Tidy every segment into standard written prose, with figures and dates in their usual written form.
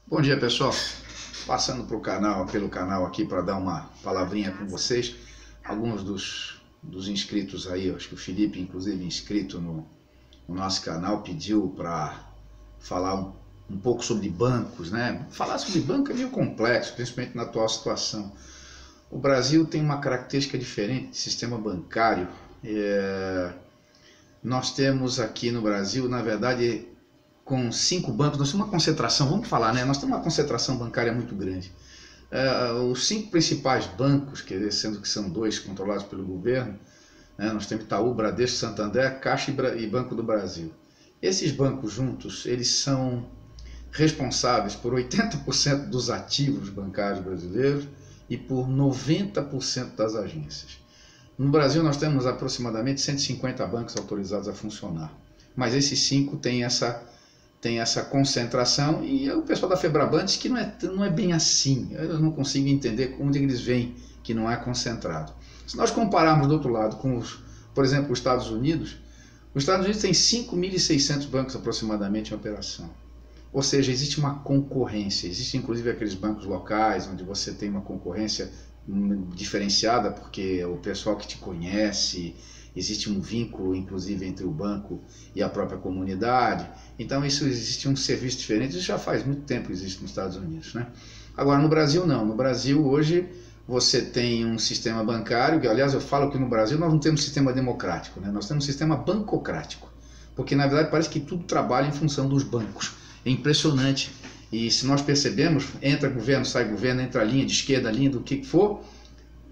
Bom dia, pessoal. Passando pelo canal aqui para dar uma palavrinha com vocês. Alguns dos inscritos aí, acho que o Felipe, inclusive, inscrito no nosso canal, pediu para falar um pouco sobre bancos, né? Falar sobre banco é meio complexo, principalmente na atual situação. O Brasil tem uma característica diferente de sistema bancário. Nós temos aqui no Brasil, na verdade, com 5 bancos, nós temos uma concentração, vamos falar, né? Nós temos uma concentração bancária muito grande. Os 5 principais bancos, sendo que são 2 controlados pelo governo, né? Nós temos Itaú, Bradesco, Santander, Caixa e Banco do Brasil. Esses bancos juntos, eles são responsáveis por 80% dos ativos bancários brasileiros e por 90% das agências. No Brasil nós temos aproximadamente 150 bancos autorizados a funcionar, mas esses 5 têm essa concentração, e o pessoal da Febraban diz que não é bem assim. Eu não consigo entender onde eles veem que não é concentrado. Se nós compararmos do outro lado com, por exemplo, os Estados Unidos tem 5.600 bancos aproximadamente em operação. Ou seja, existe uma concorrência, existe inclusive aqueles bancos locais onde você tem uma concorrência diferenciada porque o pessoal que te conhece, existe um vínculo inclusive entre o banco e a própria comunidade. Então isso existe um serviço diferente, isso já faz muito tempo que existe nos Estados Unidos, né? Agora no Brasil não, no Brasil hoje você tem um sistema bancário, que aliás eu falo que no Brasil nós não temos um sistema democrático, né? Nós temos um sistema bancocrático, porque na verdade parece que tudo trabalha em função dos bancos. É impressionante. E se nós percebemos, entra governo, sai governo, entra a linha de esquerda, a linha do que for,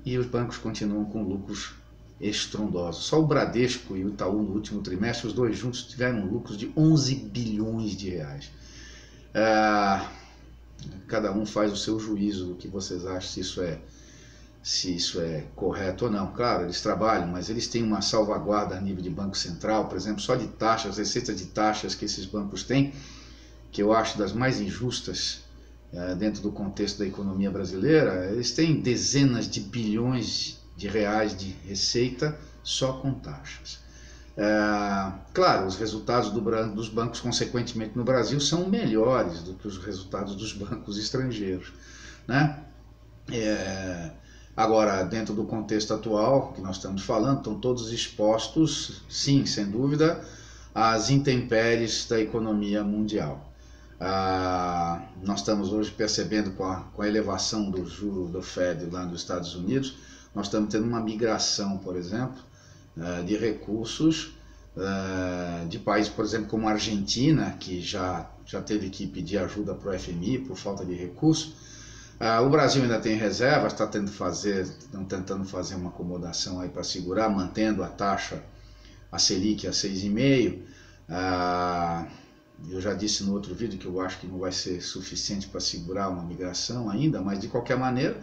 e os bancos continuam com lucros estrondosos. Só o Bradesco e o Itaú no último trimestre, os dois juntos tiveram lucros de 11 bilhões de reais. Cada um faz o seu juízo do que vocês acham, se isso é correto ou não. Claro, eles trabalham, mas eles têm uma salvaguarda a nível de Banco Central, por exemplo, só de taxas, receitas de taxas que esses bancos têm, que eu acho das mais injustas dentro do contexto da economia brasileira. Eles têm dezenas de bilhões de reais de receita só com taxas. Claro, os resultados dos bancos, consequentemente, no Brasil são melhores do que os resultados dos bancos estrangeiros, né? Agora, dentro do contexto atual que nós estamos falando, estão todos expostos, sim, sem dúvida, às intempéries da economia mundial. Nós estamos hoje percebendo com a elevação do juro do Fed lá nos Estados Unidos, nós estamos tendo uma migração, por exemplo, de recursos de países, por exemplo, como a Argentina, que já teve que pedir ajuda para o FMI por falta de recursos. O Brasil ainda tem reservas, estão tentando fazer uma acomodação aí para segurar, mantendo a taxa, a Selic a 6,5%. Eu já disse no outro vídeo que eu acho que não vai ser suficiente para segurar uma migração ainda, mas de qualquer maneira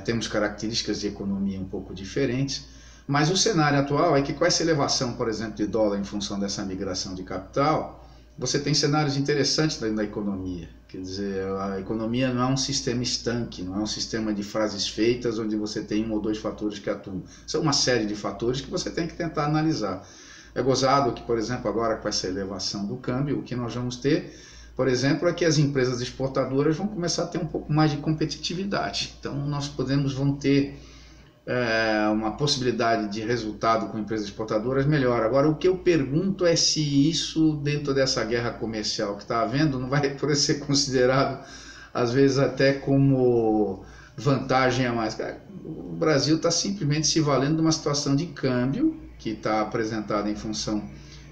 temos características de economia um pouco diferentes. Mas o cenário atual é que com essa elevação, por exemplo, de dólar em função dessa migração de capital, você tem cenários interessantes dentro da economia. Quer dizer, a economia não é um sistema estanque, não é um sistema de frases feitas onde você tem 1 ou 2 fatores que atuam. São uma série de fatores que você tem que tentar analisar. É gozado que, por exemplo, agora com essa elevação do câmbio, o que nós vamos ter, por exemplo, é que as empresas exportadoras vão começar a ter um pouco mais de competitividade. Então, vamos ter uma possibilidade de resultado com empresas exportadoras melhor. Agora, o que eu pergunto é se isso, dentro dessa guerra comercial que está havendo, não vai por ser considerado, às vezes, até como vantagem a mais. O Brasil está simplesmente se valendo de uma situação de câmbio que está apresentada em função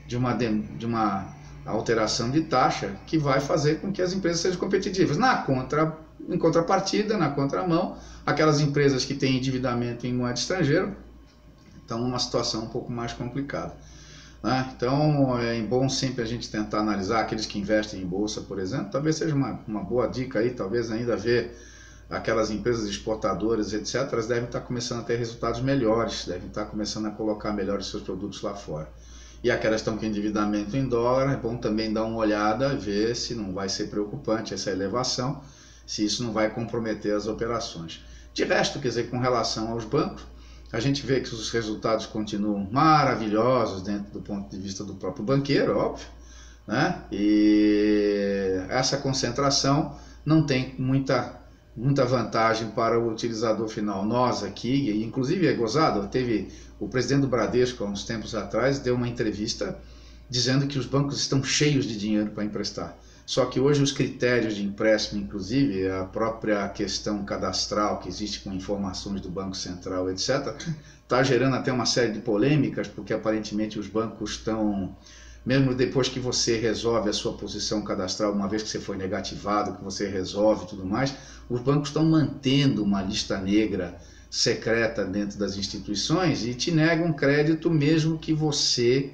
de uma alteração de taxa que vai fazer com que as empresas sejam competitivas. Em contrapartida, na contramão, aquelas empresas que têm endividamento em moeda estrangeira estão numa situação um pouco mais complicada, né? Então é bom sempre a gente tentar analisar aqueles que investem em bolsa, por exemplo. Talvez seja uma boa dica aí, talvez ainda ver aquelas empresas exportadoras, etc., elas devem estar começando a ter resultados melhores, devem estar começando a colocar melhores seus produtos lá fora. E aquelas que estão com endividamento em dólar, é bom também dar uma olhada e ver se não vai ser preocupante essa elevação, se isso não vai comprometer as operações. De resto, quer dizer, com relação aos bancos, a gente vê que os resultados continuam maravilhosos dentro do ponto de vista do próprio banqueiro, óbvio, né? E essa concentração não tem muita vantagem para o utilizador final. Nós aqui, inclusive é gozado, teve o presidente do Bradesco há uns tempos atrás, deu uma entrevista dizendo que os bancos estão cheios de dinheiro para emprestar. Só que hoje os critérios de empréstimo, inclusive a própria questão cadastral que existe com informações do Banco Central, etc., está gerando até uma série de polêmicas, porque aparentemente os bancos estão, mesmo depois que você resolve a sua posição cadastral, uma vez que você foi negativado, que você resolve e tudo mais, os bancos estão mantendo uma lista negra secreta dentro das instituições e te negam crédito mesmo que você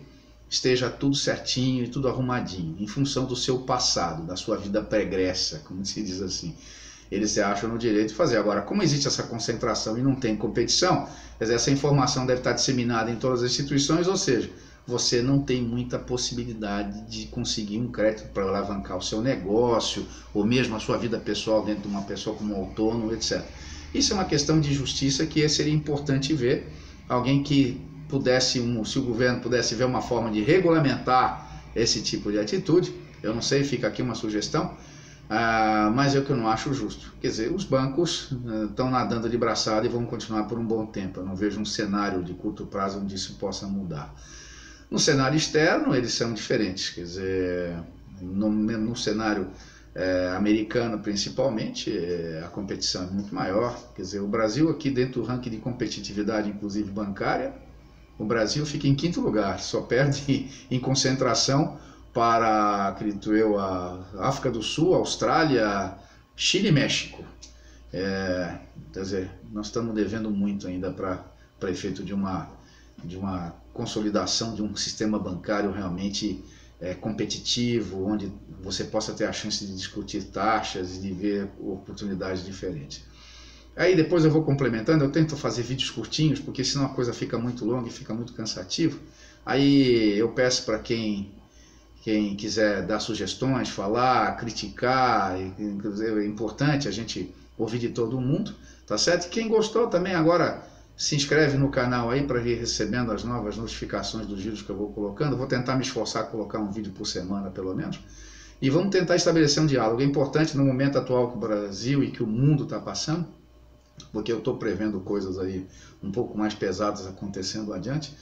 esteja tudo certinho e tudo arrumadinho, em função do seu passado, da sua vida pregressa, como se diz assim. Eles se acham no direito de fazer. Agora, como existe essa concentração e não tem competição, quer dizer, essa informação deve estar disseminada em todas as instituições, ou seja, você não tem muita possibilidade de conseguir um crédito para alavancar o seu negócio, ou mesmo a sua vida pessoal dentro de uma pessoa como autônomo, etc. Isso é uma questão de justiça que seria importante ver alguém que pudesse, se o governo pudesse ver uma forma de regulamentar esse tipo de atitude. Eu não sei, fica aqui uma sugestão, mas é o que eu não acho justo. Quer dizer, os bancos estão nadando de braçada e vão continuar por um bom tempo. Eu não vejo um cenário de curto prazo onde isso possa mudar. No cenário externo, eles são diferentes. Quer dizer, no cenário americano, principalmente, a competição é muito maior. Quer dizer, o Brasil aqui dentro do ranking de competitividade, inclusive bancária, o Brasil fica em 5º lugar, só perde em concentração para, acredito eu, a África do Sul, Austrália, Chile e México. Quer dizer, nós estamos devendo muito ainda para efeito de uma consolidação de um sistema bancário realmente competitivo, onde você possa ter a chance de discutir taxas e de ver oportunidades diferentes. Aí depois eu vou complementando, eu tento fazer vídeos curtinhos, porque senão a coisa fica muito longa e fica muito cansativo. Aí eu peço para quem quiser dar sugestões, falar, criticar, é importante a gente ouvir de todo mundo, tá certo? E quem gostou também agora se inscreve no canal aí para ir recebendo as novas notificações dos vídeos que eu vou colocando. Vou tentar me esforçar a colocar um vídeo por semana pelo menos. E vamos tentar estabelecer um diálogo. É importante no momento atual que o Brasil e que o mundo está passando, porque eu estou prevendo coisas aí um pouco mais pesadas acontecendo adiante.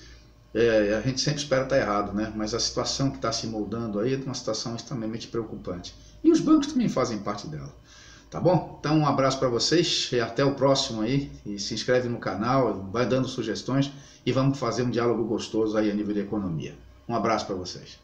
A gente sempre espera estar errado, né? Mas a situação que está se moldando aí é uma situação extremamente preocupante. E os bancos também fazem parte dela. Tá bom? Então um abraço para vocês e até o próximo aí. E se inscreve no canal, vai dando sugestões e vamos fazer um diálogo gostoso aí a nível de economia. Um abraço para vocês.